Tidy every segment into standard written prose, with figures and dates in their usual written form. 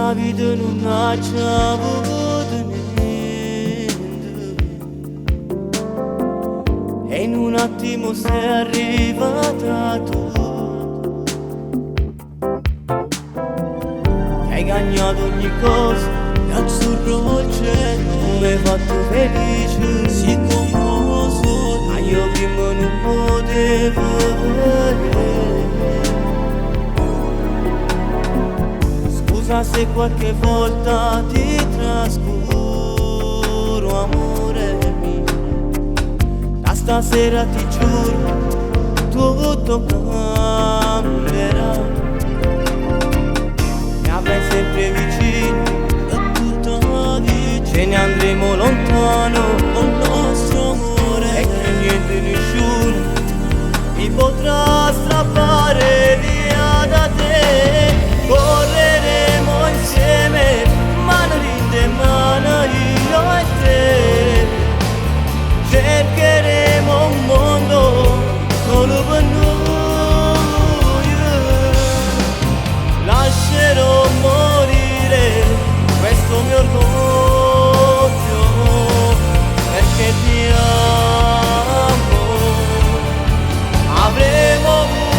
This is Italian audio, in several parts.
questa vita non ha già avuto niente e in un attimo sei arrivata tu, che hai cambiato ogni cosa e azzurro il cielo, mi hai fatto felice, si commosso, ma io prima non potevo vedere. Scusa se qualche volta ti trascuro, amore mio, da stasera ti giuro tutto cambierà, mi avrai sempre vicino e tutto dici, ce ne andremo lontano col nostro amore e che niente nessuno mi potrà strappare via da te. Correremo insieme, mano in mano io e te, cercheremo un mondo solo per noi, lascerò morire questo mio orgoglio, perché ti amo, avremo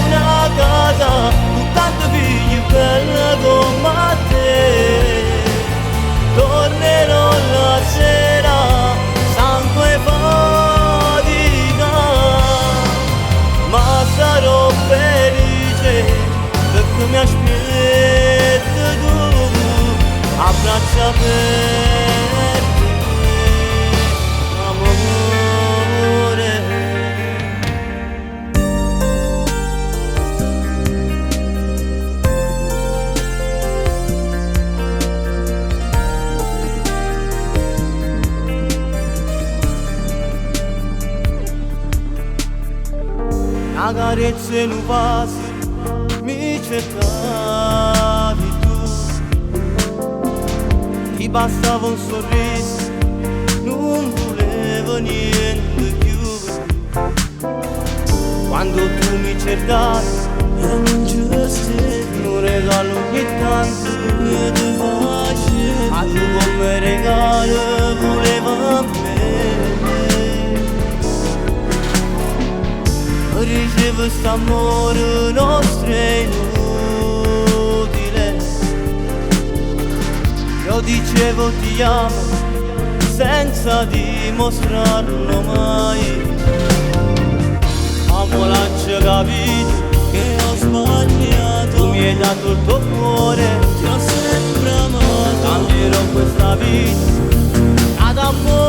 una casa con tanti figli bella come te, tornerò la sera stanco e fatica, ma sarò felice perché mi aspetti tu a braccia aperte, amore. La carezza in un vaso mi cercavi tu, ti bastava un sorriso, non volevo niente più. Quando tu mi cercavi era un gesto, un regalo ogni tanto e ti facevi, ma tu come regalo voleva me. Ricevo st'amore nostro inutile, io dicevo ti amo senza dimostrarlo mai, ma mo l'ho capito che ho sbagliato, tu mi hai dato il tuo cuore, ti ho sempre amato, cambierò questa vita ad amore.